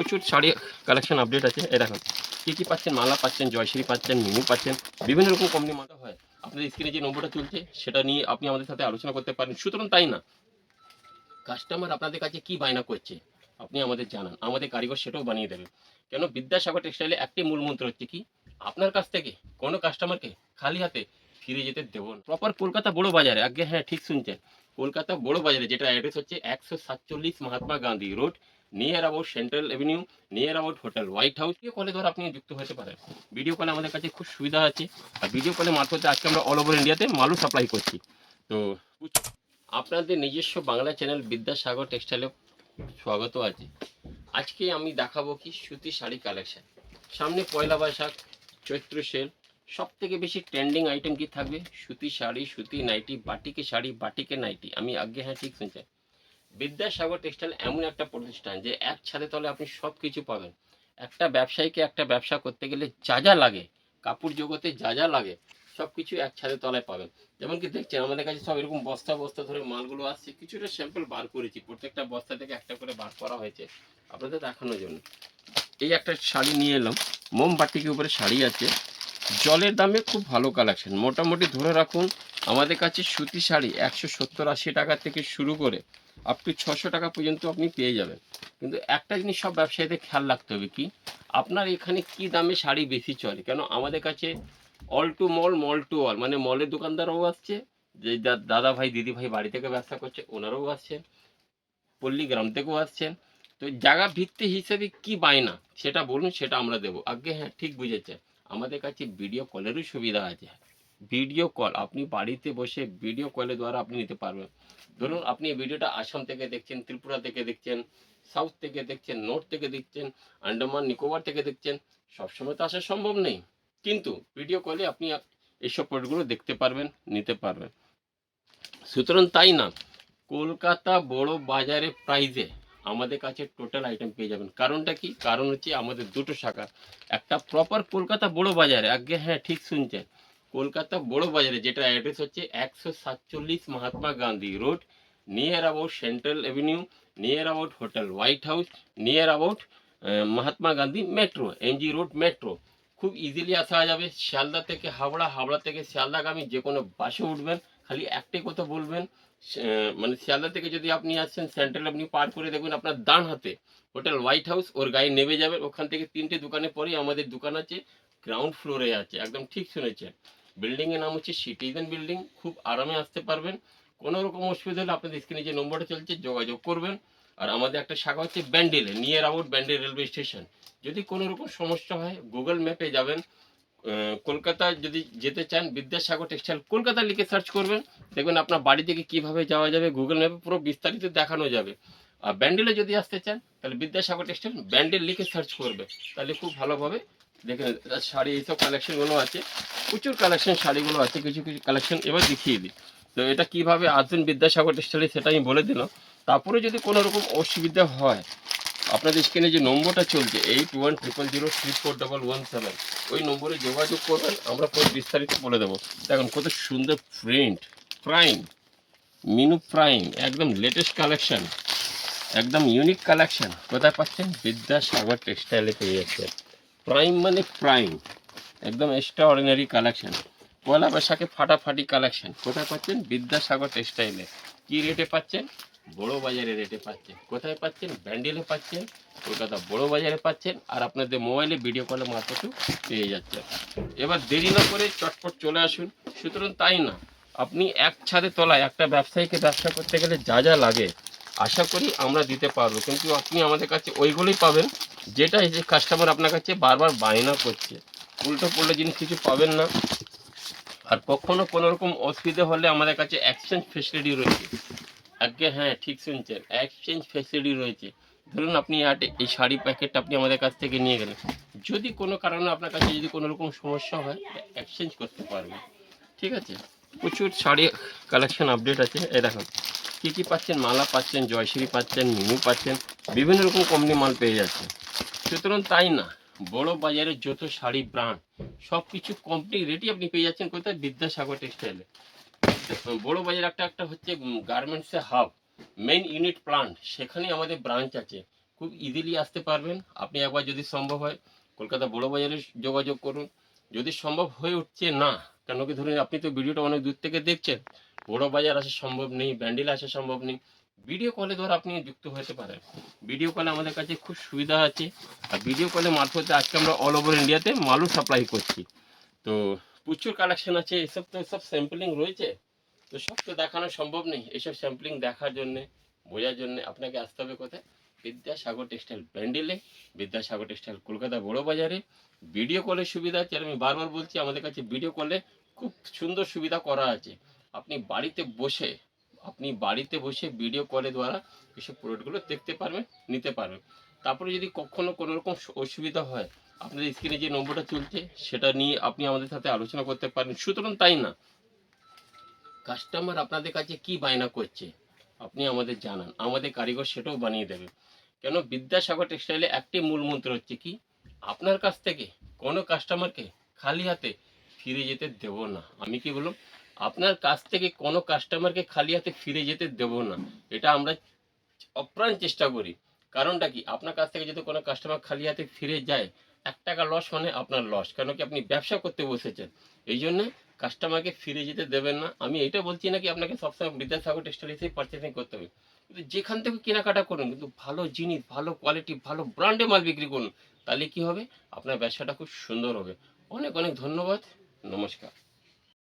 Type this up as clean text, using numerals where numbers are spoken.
প্রচুর sari collection update আছে। এই দেখুন কী পাচ্ছেন, মালা পাচ্ছেন, জয়শ্রী পাচ্ছেন, মিনু পাচ্ছেন, বিভিন্ন রকম কোম্পানি মালা হয়। আপনাদের স্ক্রিনে যে নম্বরটা চলছে সেটা নিয়ে আপনি আমাদের সাথে আলোচনা করতে পারেন। সুতরাং তাই না, কাস্টমার আপনাদের কাছে কি বায়না করছে আপনি আমাদের জানান, আমাদের কারিগর সেটাও বানিয়ে দেবে। কেন, বিদ্যাসাগর টেক্সটাইলে একটি মূল মন্ত্র হচ্ছে কি, আপনার কাছ থেকে কোনো কাস্টমারকে খালি হাতে ফিরে যেতে দেব না। প্রপার কলকাতা বড় বাজারে, আগে হ্যাঁ ঠিক শুনছেন, কলকাতা বড় বাজারে, যেটা অ্যাড্রেস হচ্ছে 147 Mahatma Gandhi road, near about central Avenue, near about hotel white house. Video কলে দ্বারা আপনি যুক্ত হতে পারেন। ভিডিও কলে আমাদের কাছে খুব সুবিধা আছে, আর ভিডিও কলে মারফতে আজকে আমরা অল ওভার ইন্ডিয়াতে মালও সাপ্লাই করছি। তো আপনাদের নিজস্ব বাংলা চ্যানেল বিদ্যাসাগর টেক্সটাইলে স্বাগত আছে। আজকে আমি দেখাবো কি সুতি শাড়ি কালেকশন। সামনে পয়লা বৈশাখ, চৈত্র সেল, সব থেকে বেশি ট্রেন্ডিং আইটেম কি থাকবে, সুতি শাড়ি, সুতি নাইটি, বাটিকে শাড়ি, বাটিকে নাইটি। আমি আগে হ্যাঁ ঠিক শুনছেন, বিদ্যাসাগর টেক্সটাইল এমন একটা প্রতিষ্ঠান যে এক ছাদের তলে আপনি সব কিছু পাবেন। একটা ব্যবসায়ীকে একটা ব্যবসা করতে গেলে যা যা লাগে, কাপড় জগতে যা যা লাগে, সব কিছু এক ছাদের তলায় পাবেন। যেমন কি দেখছেন আমাদের কাছে সব এরকম বস্তা বস্তা ধরে মালগুলো আসছে, কিছুটা স্যাম্পল বার করেছি, প্রত্যেকটা বস্তা থেকে একটা করে বার করা হয়েছে আপনাদের দেখানোর জন্য। এই একটা শাড়ি নিয়ে এলাম, মোমবাটিকের উপরে শাড়ি আছে, জলের দামে খুব ভালো কালেকশন। মোটামুটি ধরে রাখুন আমাদের কাছে সুতি শাড়ি 170-80 টাকা থেকে শুরু করে আপ টু 600 টাকা পর্যন্ত আপনি পেয়ে যাবেন। কিন্তু একটা জিনিস সব ব্যবসায়ীদের খেয়াল রাখতে হবে কি, আপনার এখানে কি দামে শাড়ি বেশি চলে। কেন আমাদের কাছে all two mall, mall to all, মানে মলের দোকানদারও আসছে, যে দাদা ভাই দিদি ভাই বাড়ি থেকে ব্যবসা করছে ওনারাও আসছেন, পল্লীগ্রাম থেকেও আসছেন। তো জায়গা ভিত্তি হিসেবে কি বায়না সেটা বলুন, সেটা আমরা দেবো। আগে হ্যাঁ ঠিক বুঝেছেন, আমাদের কাছে ভিডিও কলেরও সুবিধা আছে। ভিডিও কল আপনি বাড়িতে বসে ভিডিও কলের দ্বারা আপনি নিতে পারবেন। ধরুন আপনি এই ভিডিওটা আসাম থেকে দেখছেন, ত্রিপুরা থেকে দেখছেন, সাউথ থেকে দেখছেন, নর্থ থেকে দেখছেন, আন্ডামান নিকোবর থেকে দেখছেন, সবসময় তো আসা সম্ভব নেই, কিন্তু ভিডিও কলে আপনি এইসব প্রোডাক্টগুলো দেখতে পারবেন, নিতে পারবেন। সুতরাং তাই না, কলকাতা বড় বাজারে প্রাইজে আমাদের কাছে টোটাল আইটেম পেয়ে যাবেন। কারণটা কি, কারণ হচ্ছে আমাদের দুটো শাখা, একটা প্রপার কলকাতা বড় বাজারে, আগে হ্যাঁ ঠিক শুনছেন, কলকাতা বড় বাজারে, যেটা অ্যাড্রেস হচ্ছে 147 Mahatma Gandhi road, near about central Avenue, near about hotel white house, near about Mahatma Gandhi metro, MG road metro. খুব ইজিলি আসা যাবে। শিয়ালদা থেকে হাওড়া, হাওড়া থেকে শিয়ালদাগামী যে কোনো বাসে উঠবেন, খালি একটাই কথা বলবেন, মানে শিয়ালদা থেকে যদি আপনি আসছেন সেন্ট্রাল আপনি পার করে দেখবেন আপনার ডান হাতে হোটেল হোয়াইট হাউস, ওর গায়ে নেমে যাবেন। ওখান থেকে 3টে দোকানে পরেই আমাদের দোকান আছে, গ্রাউন্ড ফ্লোরে আছে, একদম ঠিক শুনেছেন। বিল্ডিংয়ের নাম হচ্ছে সিটিজেন বিল্ডিং। খুব আরামে আসতে পারবেন। কোনো রকম অসুবিধা হলে আপনাদের স্ক্রিনে যে নম্বরটা চলছে যোগাযোগ করবেন। আর আমাদের একটা শাখা হচ্ছে ব্যান্ডেলে, near about Bandel railway station. যদি কোনো রকম সমস্যা হয় গুগল ম্যাপে যাবেন, কলকাতা যদি যেতে চান বিদ্যাসাগর টেক্সটাইল কলকাতা লিখে সার্চ করবেন, দেখবেন আপনার বাড়ি থেকে কিভাবে যাওয়া যাবে গুগল ম্যাপে পুরো বিস্তারিত দেখানো যাবে। আর ব্যান্ডেলে যদি আসতে চান তাহলে বিদ্যাসাগর টেক্সটাইল ব্যান্ডেল লিখে সার্চ করবে, তাহলে খুব ভালোভাবে দেখে শাড়ি এইসব কালেকশনগুলো আছে, প্রচুর কালেকশন শাড়িগুলো আছে। কিছু কিছু কালেকশন এবার দেখিয়ে দিই। তো এটা কিভাবে আসবেন বিদ্যাসাগর টেক্সটাইলে সেটা আমি বলে দিলাম। তারপরে যদি কোনো রকম অসুবিধা হয়, আপনাদের স্ক্রিনে যে নম্বরটা চলছে 8100034117, ওই নম্বরে যোগাযোগ করবেন, আমরা পুরো বিস্তারিত বলে দেবো। দেখুন কত সুন্দর প্রিন্ট, প্রাইম, মিনু প্রাইম, একদম লেটেস্ট কালেকশন, একদম ইউনিক কালেকশন। কোথায় পাচ্ছেন, বিদ্যাসাগর টেক্সটাইলে পেয়ে যাচ্ছেন। প্রাইম মানে প্রাইম, একদম এক্সট্রা অর্ডিনারি কালেকশন, পয়লা বৈশাখে ফাটাফাটি কালেকশন। কোথায় পাচ্ছেন, বিদ্যাসাগর টেক্সটাইলে। কি রেটে পাচ্ছেন, বড় বাজারে রেটে পাচ্ছেন। কোথায় পাচ্ছেন, ব্যান্ডেলে পাচ্ছেন, কলকাতা বড় বাজারে পাচ্ছেন, আর আপনাদের মোবাইলে ভিডিও কলের মারফতেও পেয়ে যাচ্ছেন। এবার দেরি না করে চটপট চলে আসুন। সুতরাং তাই না, আপনি এক ছাদের তলায় একটা ব্যবসায়ীকে ব্যবসা করতে গেলে যা যা লাগে আশা করি আমরা দিতে পারবো, কিন্তু আপনি আমাদের কাছে ওইগুলোই পাবেন যেটা এই যে কাস্টমার আপনার কাছে বারবার বায়না করছে। উল্টো পুল্টো জিনিস কিছু পাবেন না। আর কখনো কোনো রকম অসুবিধা হলে আমাদের কাছে এক্সচেঞ্জ ফেসিলিটি রয়েছে। আগে হ্যাঁ ঠিক শুনছেন, এক্সচেঞ্জ ফেসিলিটি রয়েছে। ধরুন আপনি এই শাড়ি প্যাকেটটা আপনি আমাদের কাছ থেকে নিয়ে গেলেন, যদি কোনো কারণে আপনার কাছে যদি কোনো রকম সমস্যা হয় এক্সচেঞ্জ করতে পারবেন, ঠিক আছে। প্রচুর শাড়ি কালেকশন আপডেট আছে। এই দেখুন কী পাচ্ছেন, মালা পাচ্ছেন, জয়শ্রী পাচ্ছেন, মিনু পাচ্ছেন, বিভিন্ন রকম কোম্পানি মাল পেয়ে যাচ্ছে। সুতরাং তাই না, বড় বাজারের যত শাড়ি ব্র্যান্ড সব কিছু কমপ্লিট রেটই আপনি পেয়ে যাচ্ছেন কোথায়, বিদ্যাসাগর টেক্সটাইলে। বড় বাজার একটা একটা হচ্ছে গার্মেন্টসের হাব, মেইন ইউনিট প্লান্ট, সেখানে আমাদের ব্রাঞ্চ আছে। খুব ইজিলি আসতে পারবেন। আপনি একবার যদি সম্ভব হয় কলকাতা বড় বাজারে যোগাযোগ করুন। যদি সম্ভব হয়ে উঠছে না, কেন কি ধরুন আপনি তো ভিডিওটা অনেক দূর থেকে দেখছেন, বড় বাজার আসা সম্ভব নেই, ব্যান্ডেলে আসা সম্ভব নেই, ভিডিও কলে দ্বারা আপনি যুক্ত হতে পারেন। ভিডিও কলে আমাদের কাছে খুব সুবিধা আছে। আর ভিডিও কলে মারফতে আজকে আমরা অল ওভার ইন্ডিয়াতে মালও সাপ্লাই করছি। তো প্রচুর কালেকশন আছে, এসব তো সব স্যাম্পলিং রয়েছে, তো সব তো দেখানো সম্ভব নেই। এসব স্যাম্পলিং দেখার জন্যে, বোঝার জন্যে আপনাকে আসতে হবে কোথায়? বিদ্যাসাগর টেক্সটাইল ব্যান্ডেলে, বিদ্যাসাগর টেক্সটাইল কলকাতা বড় বাজারে। ভিডিও কলের সুবিধা আছে, আর আমি বারবার বলছি আমাদের কাছে ভিডিও কলে খুব সুন্দর সুবিধা করা আছে। আপনি বাড়িতে বসে, ভিডিও কলের দ্বারা এসব প্রোডাক্টগুলো দেখতে পারবেন, নিতে পারবেন। তারপরে যদি কখনো কোনো রকম অসুবিধা হয়, আপনাদের স্ক্রিনে যে নম্বরটা চলছে সেটা নিয়ে আপনি আমাদের সাথে আলোচনা করতে পারেন। সুতরাং তাই না, কাস্টমার আপনাদের কাছে কি বায়না করছে আপনি আমাদের জানান, আমাদের কারিগর সেটাও বানিয়ে দেবে। কেন, বিদ্যাসাগর টেক্সটাইলে একটি মূল মন্ত্র হচ্ছে কি, আপনার কাছ থেকে কোনো কাস্টমারকে খালি হাতে ফিরে যেতে দেব না। আমি কি বললাম? আপনার কাছ থেকে কোনো কাস্টমারকে খালি হাতে ফিরে যেতে দেব না। এটা আমরা অপ্রাণ চেষ্টা করি। কারণটা কি, আপনার কাছ থেকে যদি কোনো কাস্টমার খালি হাতে ফিরে যায়, 1 টাকা লস মানে আপনার লস। কেন কি, আপনি ব্যবসা করতে বসেছেন, এই জন্যে কাস্টমারকে ফিরে যেতে দেবেন না। আমি এটা বলছি না কি আপনাকে সবসময় বিদ্যাসাগর টেক্সটাইলসেই পারচেসিং করতে হবে, কিন্তু যেখান থেকে কেনাকাটা করুন, কিন্তু ভালো জিনিস, ভালো কোয়ালিটি, ভালো ব্র্যান্ডে মাল বিক্রি করুন। তাহলে কি হবে, আপনার ব্যবসাটা খুব সুন্দর হবে। অনেক অনেক ধন্যবাদ, নমস্কার।